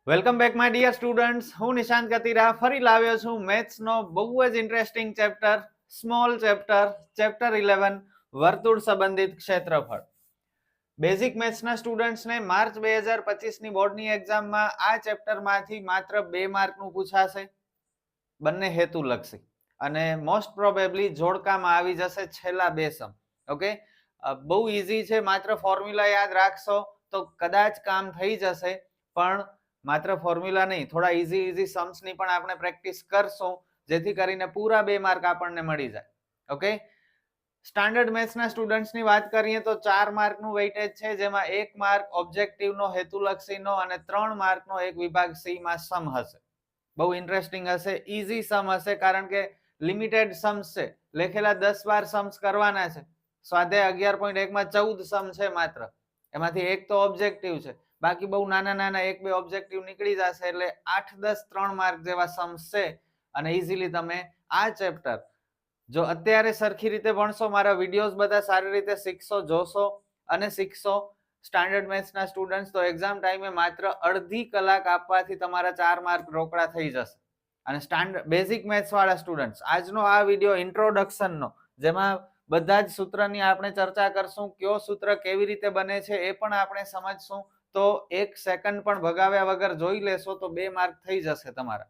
Welcome back my dear students. હું નિશાંત કતીરા ફરી લાવ્યો છું મેથ્સનો બહુ જ ઇન્ટરેસ્ટિંગ ચેપ્ટર, સ્મોલ ચેપ્ટર 11 વર્તુળ સંબંધિત ક્ષેત્રફળ. બેઝિક મેથ્સના સ્ટુડન્ટ્સને માર્ચ 2025ની બોર્ડની એક્ઝામમાં આ ચેપ્ટરમાંથી માત્ર 2 માર્કનું પૂછાશે, બંને હેતુલક્ષી, અને મોસ્ટ પ્રોબેબલી જોડકામાં આવી જશે છેલ્લા 2 સમ. ઓકે, બહુ ઈઝી છે, માત્ર ફોર્મ્યુલા યાદ રાખશો તો કદાચ કામ થઈ જશે, પણ માત્ર ફોર્મ્યુલા નહીં, થોડા ઈઝી सम्सની પણ આપણે પ્રેક્ટિસ કરશું, જેથી કરીને પૂરા 2 માર્ક આપણને મળી જાય. ઓકે, સ્ટાન્ડર્ડ મેથ્સના સ્ટુડન્ટ્સની વાત કરીએ તો 4 માર્કનું વેઇટેજ છે, જેમાં 1 માર્ક ઓબ્જેક્ટિવનો હેતુલક્ષીનો અને 3 માર્કનો એક વિભાગ સી માં સમ હશે. બહુ ઇન્ટરેસ્ટિંગ હશે, ઈઝી સમ હશે, કારણ કે લિમિટેડ सम्स છે, લખેલા 10-12 सम्स કરવાના છે. સ્વાધ્યાય 11.1 માં 14 સમ છે માત્ર, એમાંથી એક તો ઓબ્જેક્ટિવ છે, બાકી બહુ નાના 1-2 ઓબ્જેક્ટિવ નીકળી જશે, એટલે 8-10 3 માર્ક જેવા सम्स છે. અને ઈઝીલી તમે આ ચેપ્ટર જો અત્યારે સરખી રીતે ભણશો, મારા વિડીયોઝ બધા સારી રીતે શીખશો, જોશો અને શીખશો સ્ટાન્ડર્ડ મેથ્સના સ્ટુડન્ટ્સ, તો એક્ઝામ ટાઈમે માત્ર અડધી કલાક આપવાથી તમારા 4 માર્ક રોકડા થઈ જશે. અને સ્ટાન્ડર્ડ બેઝિક મેથ્સ વાળા સ્ટુડન્ટ્સ, આજનો આ વિડીયો ઇન્ટ્રોડક્શનનો, જેમાં બધા જ સૂત્રની આપણે ચર્ચા કરશું, કયો સૂત્ર કેવી રીતે બને છે એ પણ આપણે સમજશું. તો 1 સેકન્ડ પણ ભગાવ્યા વગર જોઈ લેશો તો 2 માર્ક થઈ જશે તમારા.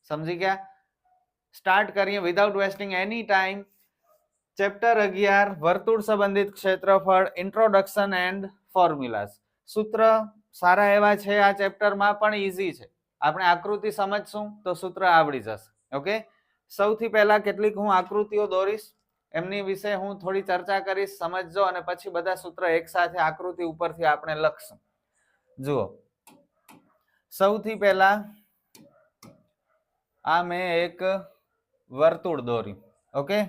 સમજી ગયા? સ્ટાર્ટ કરીએ વિધાઉટ વેસ્ટિંગ એની ટાઈમ. ચેપ્ટર 11 વર્તુળ સંબંધિત ક્ષેત્રફળ, ઇન્ટ્રોડક્શન એન્ડ ફોર્મ્યુલાસ. સૂત્ર સારા એવા છે આ ચેપ્ટરમાં, પણ ઈઝી છે. આપણે આકૃતિ સમજશું તો સૂત્ર આવડી જશે. ઓકે, સૌથી પહેલા કેટલીક હું આકૃતિઓ દોરીશ, એમની વિશે હું થોડી ચર્ચા કરીશ, સમજજો, અને પછી બધા સૂત્ર એકસાથે આકૃતિ ઉપરથી આપણે લખશું. જુઓ, સૌથી પહેલા આ મેં એક વર્તુળ દોર્યું. ઓકે,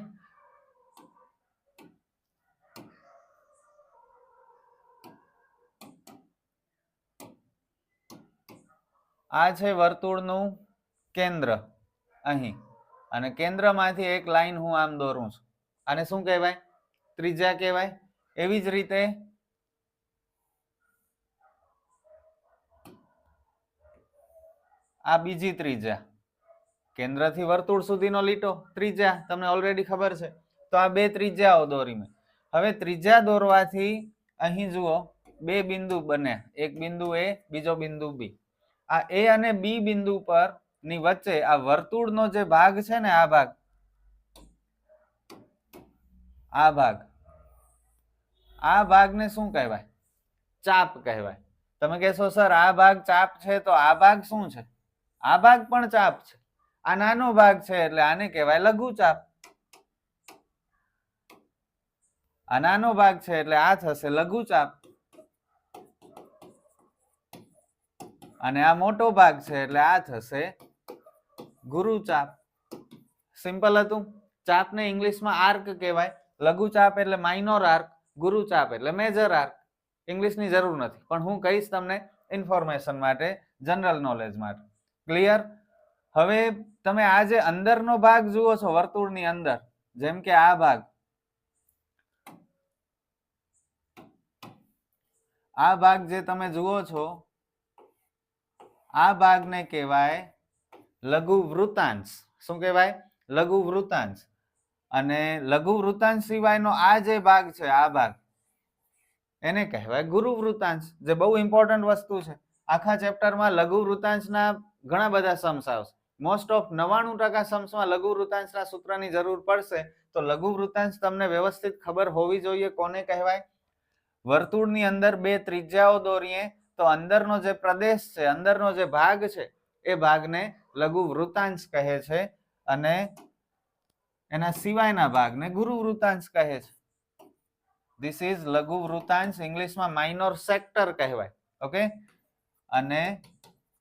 આ છે વર્તુળનું કેન્દ્ર અહીં, અને કેન્દ્રમાંથી એક લાઈન હું આમ દોરું છું. આને શું કહેવાય? ત્રિજ્યા કહેવાય. એવી જ રીતે આ બીજી ત્રિજ્યા, કેન્દ્રથી વર્તુળ સુધીનો લીટો ત્રિજ્યા, તમને ઓલરેડી ખબર છે. તો આ 2 ત્રિજ્યાઓ દોરી મેં. હવે ત્રિજ્યા દોરવાથી અહીં જુઓ 2 બિંદુ બને, એક બિંદુ એ, બીજો બિંદુ બી. આ એ અને બી બિંદુ પર ની વચ્ચે આ વર્તુળનો જે ભાગ છે ને, આ ભાગને શું કહેવાય? ચાપ કહેવાય. તમે કહેશો સર આ ભાગ ચાપ છે, તો આ ભાગ શું છે? આ ભાગ પણ ચાપ છે. આ નાનો ભાગ છે એટલે આને કહેવાય લઘુચાપ. આ નાનો ભાગ છે એટલે આ થશે લઘુચાપ, અને આ મોટો ભાગ છે એટલે આ થશે ગુરુચાપ. સિમ્પલ હતું. ચાપને ઇંગ્લિશમાં આર્ક કહેવાય. લઘુચાપ એટલે માઇનોર આર્ક, ગુરુચાપ એટલે મેજર આર્ક. ઇંગ્લિશની જરૂર નથી, પણ હું કહીશ તમને ઇન્ફોર્મેશન માટે, જનરલ નોલેજ માટે. ક્લિયર? હવે તમે આ જે અંદરનો ભાગ જુઓ છો વર્તુળની અંદર, જેમ કે આ ભાગ, આ ભાગ જે તમે જુઓ છો, આ ભાગને કહેવાય લઘુ વૃત્તાંશ. શું કહેવાય? લઘુ વૃત્તાંશ. અને લઘુ વૃત્તાંશ સિવાયનો આ જે ભાગ છે, આ ભાગ, એને કહેવાય ગુરુ વૃત્તાંશ, જે બહુ ઇમ્પોર્ટન્ટ વસ્તુ છે. આખા ચેપ્ટરમાં લઘુ વૃત્તાંશના ઘણા બધા सम्स આવશે. મોસ્ટ ઓફ 99% सम्सમાં લઘુ વૃત્તાંશના સૂત્રની જરૂર પડશે. તો લઘુ વૃત્તાંશ તમને વ્યવસ્થિત ખબર હોવી જોઈએ કોને કહેવાય. વર્તુળની અંદર 2 ત્રિજ્યાઓ દોરીએ તો અંદરનો જે પ્રદેશ છે, અંદરનો જે ભાગ છે, એ ભાગને લઘુ વૃત્તાંશ કહે છે, અને એના સિવાયના ભાગને ગુરુ વૃત્તાંશ કહે છે. ધીસ ઇઝ લઘુ વૃત્તાંશ, ઇંગ્લિશમાં માઇનોર સેક્ટર કહેવાય. ઓકે, અને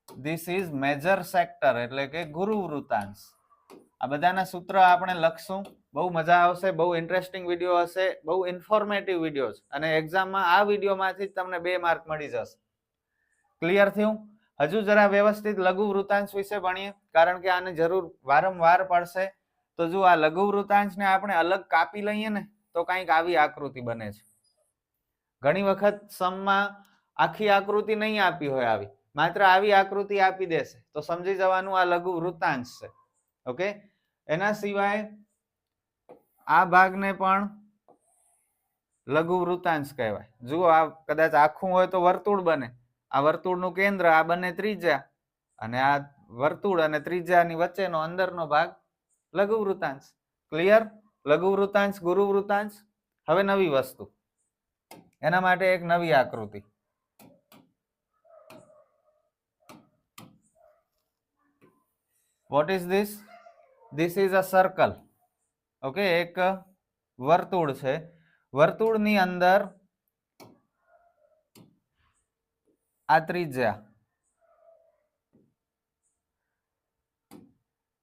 ધીસ ઇઝ મેજર સેક્ટર, એટલે કે ગુરુ વૃત્તાંશ. આ બધાના સૂત્ર આપણે લખશું. બહુ મજા આવશે, બહુ ઇન્ટરેસ્ટિંગ વિડીયો હશે, બહુ ઇન્ફોર્મેટિવ વિડીયો છે, અને એક્ઝામમાં આ વિડીયોમાંથી તમને 2 માર્ક મળી જશે. ક્લિયર થયું? હજુ જરા વ્યવસ્થિત લઘુ વૃત્તાંશ વિશે ભણીએ, કારણ કે આની જરૂર વારંવાર પડશે. તો જો આ લઘુ વૃત્તાંશને આપણે અલગ કાપી લઈએ ને, તો કંઈક આવી આકૃતિ બને છે. ઘણી વખત સમમાં આખી આકૃતિ નહીં આપી હોય આવી, માત્ર આવી આકૃતિ આપી દેશે તો સમજી જવાનું આ લઘુ વૃત્તાંશ છે. ઓકે, એના સિવાય આ ભાગને પણ લઘુ વૃત્તાંશ કહેવાય. જુઓ, આ કદાચ આખું હોય તો વર્તુળ બને. આ વર્તુળનું કેન્દ્ર, આ બંને ત્રિજ્યા, અને આ વર્તુળ અને ત્રિજ્યાની વચ્ચેનો અંદરનો ભાગ લઘુ વૃત્તાંશ. ક્લિયર? લઘુ વૃત્તાંશ, ગુરુ વૃત્તાંશ. હવે નવી વસ્તુ, એના માટે એક નવી આકૃતિ. What is this? This is a circle. Okay, એક વર્તુળ છે. વર્તુળની અંદર આ ત્રિજ્યા,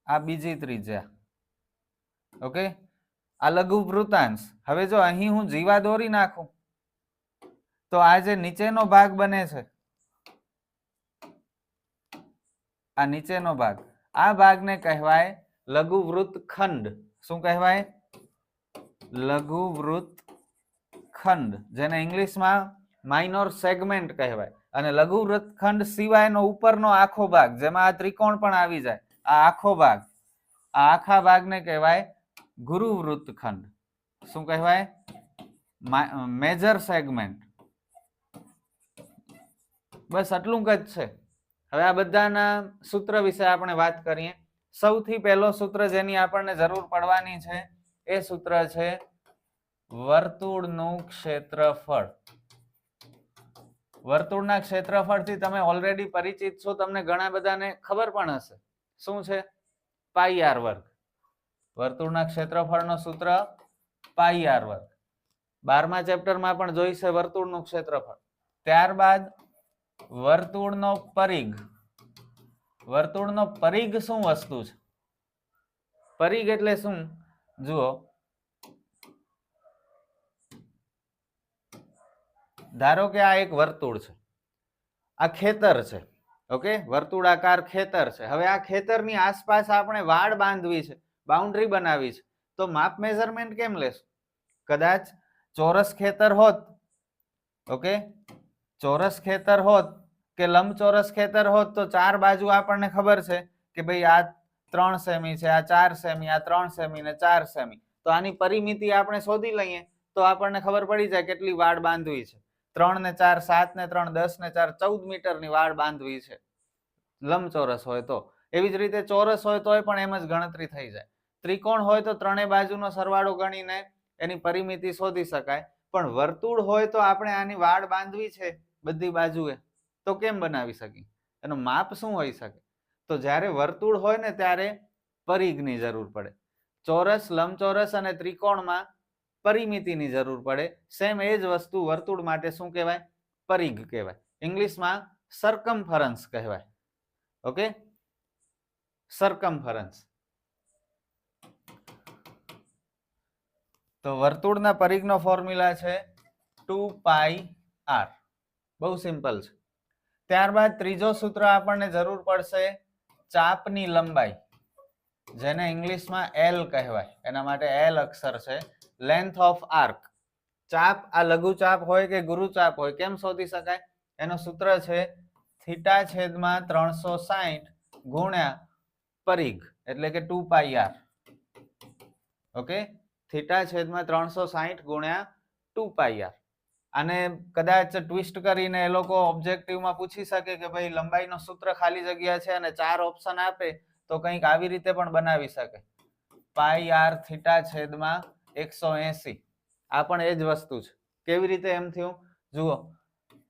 આ બીજી ત્રિજ્યા. ઓકે, આ લઘુ વૃત્તાંશ. હવે જો અહીં હું જીવા દોરી નાખું તો આ જે નીચેનો ભાગ બને છે, આ નીચેનો ભાગ, આ ભાગને કહેવાય લઘુ વૃત્તખંડ. શું કહેવાય? લઘુ વૃત્તખંડ, જેને ઇંગ્લિશમાં માઇનોર સેગમેન્ટ કહેવાય. અને લઘુ વૃત્તખંડ સિવાયનો ઉપરનો આખો ભાગ, જેમાં આ ત્રિકોણ પણ આવી જાય, આ આખો ભાગ, આ આખા ભાગને કહેવાય ગુરુ વૃત્તખંડ. શું કહેવાય? Major segment. બસ આટલું જ છે. હવે આ બધાના સૂત્ર વિશે આપણે વાત કરીએ. સૌથી પહેલો સૂત્ર જેની આપણને જરૂર પડવાની છે એ સૂત્ર છે વર્તુળનું ક્ષેત્રફળ. વર્તુળના ક્ષેત્રફળથી તમે ઓલરેડી પરિચિત છો, તમને ઘણા બધાને ખબર પણ હશે. શું છે? પાઈ આર વર્ગ. વર્તુળના ક્ષેત્રફળનો સૂત્ર પાઈ આર વર્ગ. 12મા ચેપ્ટરમાં પણ જોઈશે વર્તુળનું ક્ષેત્રફળ. ત્યારબાદ વર્તુળનો પરિઘ. વર્તુળનો પરિઘ શું વસ્તુ છે? પરિઘ એટલે શું? જુઓ, ધારો કે આ એક વર્તુળ છે, આ ખેતર છે. ઓકે, વર્તુળાકાર ખેતર છે. હવે આ ખેતરની આસપાસ આપણે વાડ બાંધવી છે, બાઉન્ડ્રી બનાવી છે, તો માપ મેઝરમેન્ટ કેમ લેશું? કદાચ ચોરસ ખેતર હોત, ઓકે, ચોરસ ખેતર હોત કે લંબચોરસ ખેતર હોત, તો ચાર બાજુ આપણને ખબર છે કે ભાઈ આ 3 સેમી છે, આ 4 સેમી, આ 3 સેમી ને 4 સેમી. તો આની પરિમિતિ આપણે શોધી લઈએ તો આપણને ખબર પડી જાય કેટલી વાડ બાંધવી છે. 3 ને 4 7 ને 3 10 ને 4 14 મીટરની વાડ બાંધવી છે લંબચોરસ હોય તો. એવી જ રીતે ચોરસ હોય તોય પણ એમ જ ગણતરી થઈ જાય. ત્રિકોણ હોય તો ત્રણેય બાજુનો સરવાળો ગણીને એની પરિમિતિ શોધી શકાય. પણ વર્તુળ હોય તો આપણે આની વાડ બાંધવી છે બધી બાજુએ, તો કેમ બનાવી શકીએ? એનું માપ શું હોઈ શકે? તો જ્યારે વર્તુળ હોય ને ત્યારે પરિઘની જરૂર પડે. ચોરસ, લંબચોરસ અને ત્રિકોણમાં પરિમિતિની જરૂર પડે. સેમ એ જ વસ્તુ વર્તુળ માટે શું કહેવાય? પરિઘ કહેવાય. ઇંગ્લિશમાં સરકમફરન્સ કહેવાય. Okay, circumference. તો વર્તુળના પરિઘનો ફોર્મ્યુલા છે 2πr. બહુ સિમ્પલ છે. ત્યારબાદ ત્રીજો સૂત્ર આપણને જરૂર પડશે ચાપની લંબાઈ, જેને ઇંગ્લિશમાં એલ કહેવાય. એના માટે એલ અક્ષર છે, લેન્થ ઓફ આર્ક. ચાપ, આ લઘુ ચાપ હોય કે ગુરુ ચાપ હોય, કેમ શોધી શકાય? એનું સૂત્ર છે θ/360 ગુણ્યા પરિઘ, એટલે કે 2πr. ઓકે, θ/360 ગુણ્યા 2πr. આને કદાચ ટ્વિસ્ટ કરીને એ લોકો ઓબ્જેક્ટિવમાં પૂછી શકે કે ભાઈ લંબાઈનો સૂત્ર ખાલી જગ્યા છે અને 4 ઓપ્શન આપે તો કંઈક આવી રીતે પણ બનાવી શકે, πr θ/180. આ પણ એ જ વસ્તુ છે. કેવી રીતે એમ થયું? જુઓ,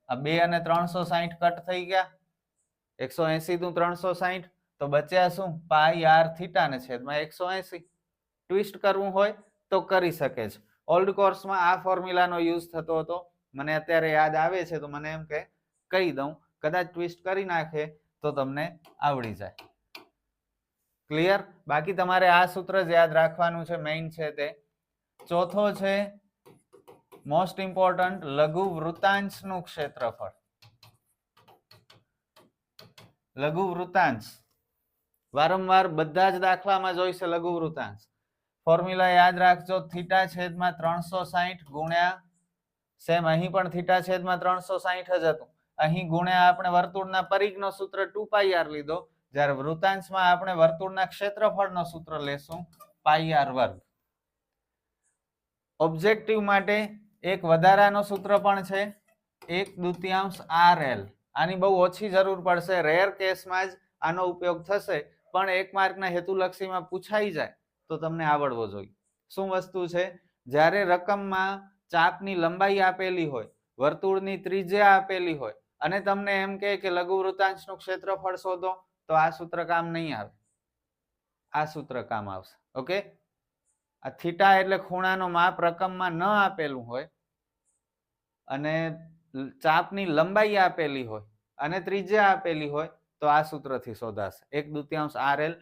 આ 2 અને 360 કટ થઈ ગયા, 180 નું 360, તો બચ્યા શું? πr θ/180. ટ્વિસ્ટ કરવું હોય તો કરી શકે છે. ઓલ્ડ કોર્સમાં આ ફોર્મ્યુલાનો યુઝ થતો હતો. મને અત્યારે યાદ આવે છે તો મને એમ કે કહી દઉં, કદાચ ટ્વિસ્ટ કરી નાખે તો તમને આવડી જાય. ક્લિયર? બાકી તમારે આ સૂત્ર જ યાદ રાખવાનું છે, મેઇન છે તે. ચોથો છે મોસ્ટ ઇમ્પોર્ટન્ટ, લઘુ વૃત્તાંશનું ક્ષેત્રફળ. લઘુ વૃત્તાંશ વારંવાર બધા જ દાખલામાં જોઈશે. લઘુ વૃત્તાંશ ફોર્મ્યુલા યાદ રાખજો, θ/360 ગુણ્યા, સેમ અહીં પણ θ/360 જ હતું, અહીં ગુણ્યા આપણે વર્તુળના પરિઘનો સૂત્ર 2πr લીધો, જ્યારે વૃતાંશમાં આપણે વર્તુળના ક્ષેત્રફળનો સૂત્ર લેશું πr વર્ગ. ઓબ્જેક્ટિવ માટે એક વધારાનો સૂત્ર પણ છે 1/2 RL. આની બહુ ઓછી જરૂર પડશે, રેર કેસમાં જ આનો ઉપયોગ થશે, પણ 1 માર્કના હેતુલક્ષીમાં પૂછાઈ જાય તો તમને આવડવો જોઈએ. શું વસ્તુ છે? જ્યારે રકમમાં ચાપની લંબાઈ આપેલી હોય, વર્તુળની ત્રિજ્યા આપેલી હોય અને તમને એમ કહે કે લઘુ વૃતાંશનું ક્ષેત્રફળ શોધો, તો આ સૂત્ર કામ નહીં આવે, આ સૂત્ર કામ આવશે. ઓકે, આ થીટા એટલે ખૂણાનો માપ રકમમાં ન આપેલું હોય અને ચાપની લંબાઈ આપેલી હોય અને ત્રિજ્યા આપેલી હોય તો આ સૂત્રથી શોધાશે 1/2 RL.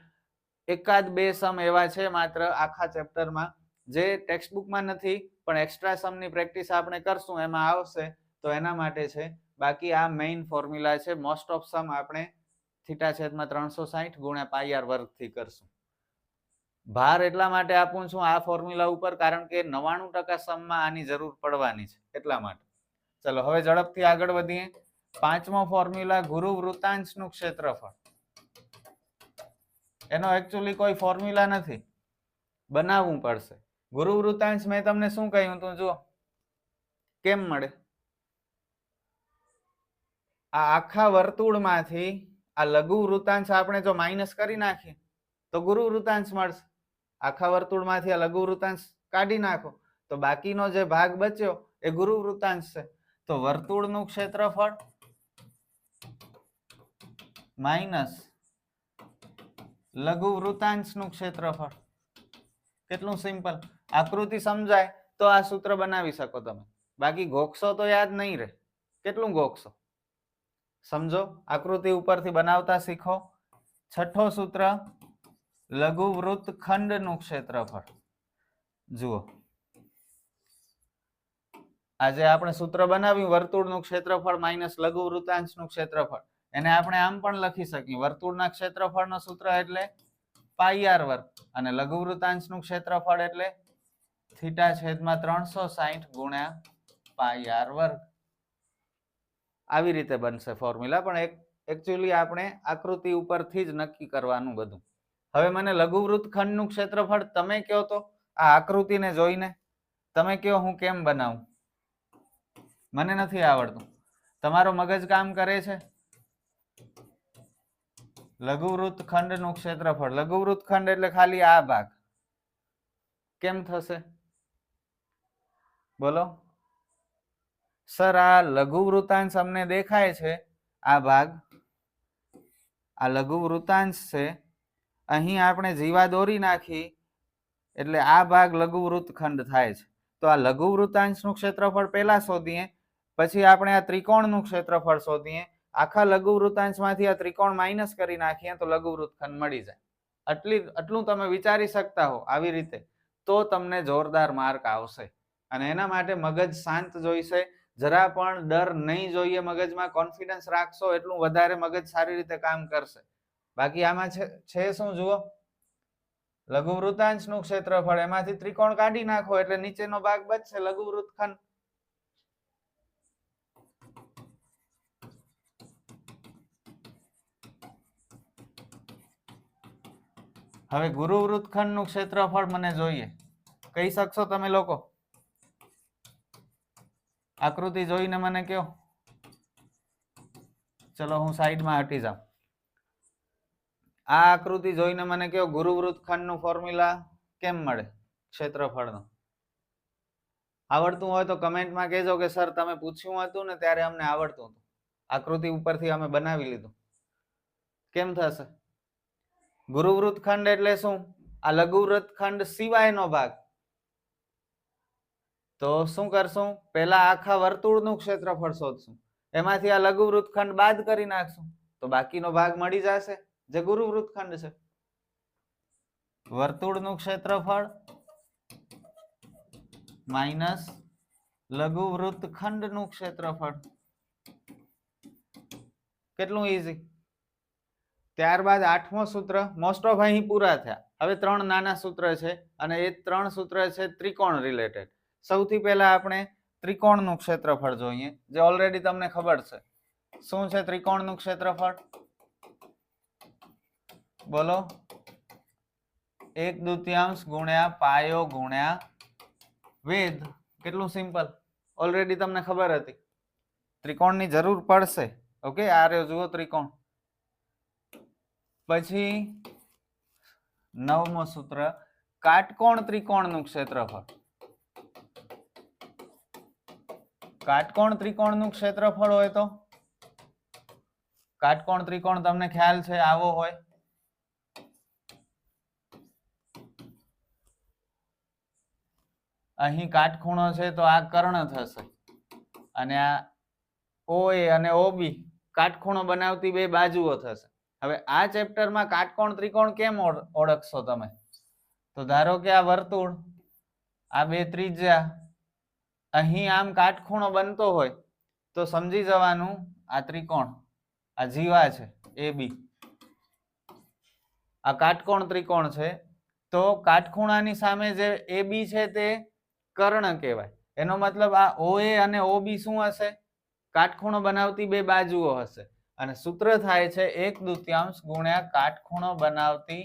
એકાદ બે સમ એવા છે માત્ર આખા ચેપ્ટરમાં જે ટેક્સ્ટબુકમાં નથી, પણ એક્સ્ટ્રા સમની પ્રેક્ટિસ આપણે કરશું એમાં આવશે, તો એના માટે છે. બાકી આ મેઇન ફોર્મ્યુલા છે. મોસ્ટ ઓફ સમ આપણે θ/360 ગુણ્યા πr વર્ગથી કરશું. ભાર એટલા માટે આપું છું આ ફોર્મ્યુલા ઉપર, કારણ કે 99% સમમાં આની જરૂર પડવાની છે, એટલા માટે. ચલો હવે ઝડપથી આગળ વધીએ. પાંચમો ફોર્મ્યુલા ગુરુ વૃતાંશનું ક્ષેત્રફળ. એનો એકચ્યુઅલી કોઈ ફોર્મ્યુલા નથી, બનાવવું પડશે. ગુરુ વૃતાંશ મેં તમને શું કહ્યું હતું, જુઓ કેમ મળે. આ આખા વર્તુળમાંથી આ લઘુ વૃતાંશ આપણે જો માઇનસ કરી નાખીએ તો ગુરુ વૃતાંશ મળશે. આખા વર્તુળમાંથી આ લઘુ વૃતાંશ કાઢી નાખો તો બાકીનો જે ભાગ બચ્યો એ ગુરુ વૃતાંશ છે. તો વર્તુળનું ક્ષેત્રફળ માઇનસ લઘુ વૃતાંશનું ક્ષેત્રફળ. કેટલું સિમ્પલ. આકૃતિ સમજાય તો આ સૂત્ર બનાવી શકો તમે, બાકી ગોખશો તો યાદ નહીં રહે. કેટલું ગોખશો? સમજો, આકૃતિ ઉપરથી બનાવતા શીખો. છઠ્ઠો સૂત્ર લઘુ વૃત્તખંડનું ક્ષેત્રફળ. જુઓ, આજે આપણે સૂત્ર બનાવ્યું વર્તુળનું ક્ષેત્રફળ માઇનસ લઘુ વૃતાંશનું ક્ષેત્રફળ. એને આપણે આમ પણ લખી શકીએ, વર્તુળના ક્ષેત્રફળનો સૂત્ર એટલે πr વર્ગ અને લઘુ વૃતાંશનું ક્ષેત્રફળ એટલે θ/360 ગુણ્યા πr વર્ગ. આવી રીતે બનશે ફોર્મ્યુલા, પણ એકચ્યુઅલી આપણે આકૃતિ ઉપરથી જ નક્કી કરવાનું બધું. હવે મને લઘુ વૃત્તખંડનું ક્ષેત્રફળ તમે કહો તો, આ આકૃતિને જોઈને તમે કહો હું કેમ બનાવું. મને નથી આવડતું, તમારો મગજ કામ કરે છે. લઘુ વૃત્તખંડનું ક્ષેત્રફળ, લઘુ વૃત્તખંડ એટલે ખાલી આ ભાગ. કેમ થશે બોલો? સર આ લઘુ વૃતાંશ અમને દેખાય છે, આ ભાગ આ લઘુ વૃતાંશ છે. અહીં આપણે જીવા દોરી નાખી એટલે આ ભાગ લઘુ વૃત્તખંડ થાય છે. તો આ લઘુ વૃતાંશનું ક્ષેત્રફળ પહેલા શોધીએ, પછી આપણે આ ત્રિકોણનું ક્ષેત્રફળ શોધીએ. આખા લઘુ વૃતાંશમાંથી આ ત્રિકોણ માઇનસ કરી નાખીએ તો લઘુ વૃત્તખંડ મળી જાય. આટલું તમે વિચારી શકતા હો આવી રીતે તો તમને જોરદાર માર્ક આવશે. અને એના માટે મગજ શાંત જોઈશે, જરા પણ ડર નહીં જોઈએ મગજમાં. કોન્ફિડન્સ રાખશો એટલું વધારે મગજ સારી રીતે કામ કરશે. બાકી આમાં છે શું જુઓ, લઘુ વૃતાંશનું ક્ષેત્રફળ, એમાંથી ત્રિકોણ કાઢી નાખો એટલે નીચેનો ભાગ બચશે લઘુ વૃત્તખંડ. હવે ગુરુ વૃત્તખંડનું ક્ષેત્રફળ મને જોઈએ, કહી શકશો તમે લોકો? આકૃતિ જોઈને મને કહો. ચલો હું સાઈડમાં હટી જાઉં. આ આકૃતિ જોઈને મને કહો ગુરુ વૃત્તખંડનું ફોર્મ્યુલા કેમ મળે ક્ષેત્રફળનો. આવડતું હોય તો કમેન્ટમાં કહેજો કે સર તમે પૂછ્યું હતું ને ત્યારે અમને આવડતું હતું, આકૃતિ ઉપરથી અમે બનાવી લીધું. કેમ થશે? ગુરુ વૃત્તખંડ એટલે શું? આ લઘુ વૃત્તખંડ સિવાયનો ભાગ. તો શું કરશું? પહેલા આખા વર્તુળનું ક્ષેત્રફળ શોધશું, એમાંથી આ લઘુ વૃત્તખંડ બાદ કરી નાખશું તો બાકીનો ભાગ મળી જશે જે ગુરુ વૃત્તખંડ છે. વર્તુળનું ક્ષેત્રફળ માઇનસ લઘુ વૃત્તખંડનું ક્ષેત્રફળ. કેટલું ઈઝી. ત્યારબાદ આઠમો સૂત્ર. મોસ્ટ ઓફ અહીં પૂરા થયા. હવે 3 નાના સૂત્ર છે અને એ 3 સૂત્ર છે ત્રિકોણ રિલેટેડ. સૌથી પહેલા આપણે ત્રિકોણનું ક્ષેત્રફળ જોઈએ, જે ઓલરેડી તમને ખબર છે. શું છે ત્રિકોણનું ક્ષેત્રફળ? બોલો. 1/2 ગુણ્યા પાયો ગુણ્યા વેધ. કેટલું સિમ્પલ, ઓલરેડી તમને ખબર હતી. ત્રિકોણની જરૂર પડશે. ઓકે, આ રહ્યો જુઓ ત્રિકોણ. પછી 9મું સૂત્ર, કાટકોણ ત્રિકોણનું ક્ષેત્રફળ. કાટકોણ ત્રિકોણનું ક્ષેત્રફળ હોય તો, કાટકોણ ત્રિકોણ તમને ખ્યાલ છે આવો હોય. અહીં કાટખૂણો છે તો આ કર્ણ થશે, અને આ OA અને OB કાટખૂણો બનાવતી બે બાજુઓ થશે. હવે આ ચેપ્ટરમાં કાટકોણ ત્રિકોણ કેમ ઓળખશો તમે? તો ધારો કે આ વર્તુળ, આ બે ત્રિજ્યા, અહીં આમ કાટખૂણો બનતો હોય તો સમજી જવાનું આ ત્રિકોણ, આ જીવા છે AB, આ કાટકોણ ત્રિકોણ છે. તો કાટખૂણાની સામે જે AB છે તે કર્ણ કહેવાય. એનો મતલબ આ OA અને OB શું હશે? કાટખૂણો બનાવતી બે બાજુઓ હશે. અને સૂત્ર થાય છે 1/2 ગુણ્યા કાટખૂણો બનાવતી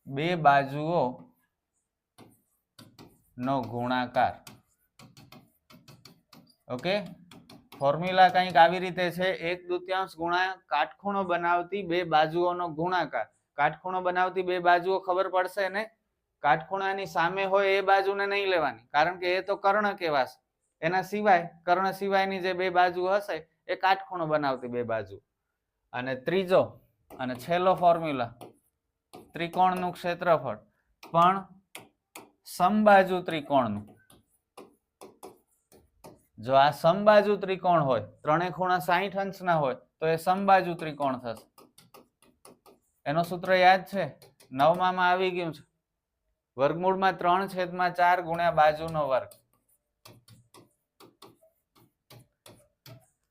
બે બાજુઓ નો ગુણાકાર. ઓકે, ફોર્મ્યુલા કંઈક આવી રીતે છે, 1/2 ગુણ્યા કાટખૂણો બનાવતી બે બાજુઓનો ગુણાકાર. કાટખૂણો બનાવતી બે બાજુઓ ખબર પડશે ને? કાટખૂણાની સામે હોય એ બાજુને નહીં લેવાની, કારણ કે એ તો કર્ણ કહેવાશે. એના સિવાય, કર્ણ સિવાયની જે બે બાજુ હશે એ કાટખૂણો બનાવતી બે બાજુ. અને ત્રીજો અને છેલ્લો ફોર્મ્યુલા, ત્રિકોણનું ક્ષેત્રફળ પણ સમબાજુ ત્રિકોણનું. જો આ સમબાજુ ત્રિકોણ હોય, ત્રણેય ખૂણા 60 અંશના હોય તો એ સમબાજુ ત્રિકોણ થશે. એનો સૂત્ર યાદ છે? 9માં આવી ગયું છે. વર્ગમૂળમાં 3/4 ગુણ્યા બાજુનો વર્ગ.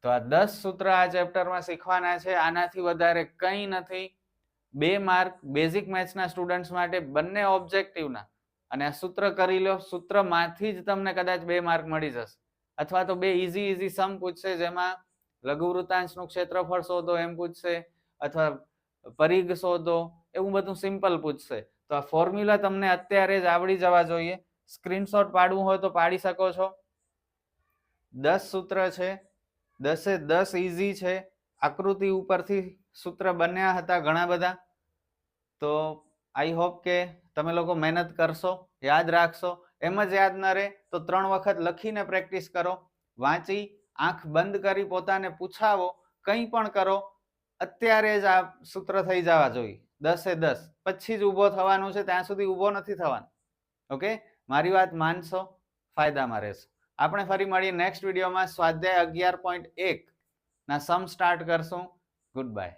તો આ 10 સૂત્ર આ ચેપ્ટરમાં શીખવાના છે. આનાથી વધારે કંઈ નથી. 2 માર્ક બેઝિક મેથ્સના સ્ટુડન્ટ્સ માટે બંને ઓબ્જેક્ટિવના. અને આ સૂત્ર કરી લો, સૂત્રમાંથી જ તમને કદાચ 2 માર્ક મળી જશે. અથવા તો બે ઈઝી સમ પૂછશે, જેમાં લઘુવૃત્તાંશનું ક્ષેત્રફળ શોધો એમ પૂછશે, અથવા પરિઘ શોધો, એવું બધું સિમ્પલ પૂછશે. તો આ ફોર્મ્યુલા તમને અત્યારે જ આવડી જવા જોઈએ. સ્ક્રીનશોટ પાડવું હોય તો પાડી શકો છો. 10 સૂત્ર છે, 10 ઈઝી છે. આકૃતિ ઉપરથી સૂત્ર બન્યા હતા ઘણા બધા. તો આઈ હોપ કે તમે લોકો મહેનત કરશો, યાદ રાખશો. એમ જ યાદ ન રહે તો 3 વખત લખીને પ્રેક્ટિસ કરો, વાંચી, આંખ બંધ કરી પોતાને પૂછાવો, કંઈ પણ કરો, અત્યારે જ આ સૂત્ર થઈ જવા જોઈએ. 10 પછી જ ઊભો થવાનું છે, ત્યાં સુધી ઊભો નથી થવાનું. ઓકે, મારી વાત માનશો, ફાયદામાં રહેશો. આપણે ફરી મળીએ નેક્સ્ટ વિડીયોમાં. સ્વાધ્યાય 11.1 ના સમ સ્ટાર્ટ કરશું. Good bye.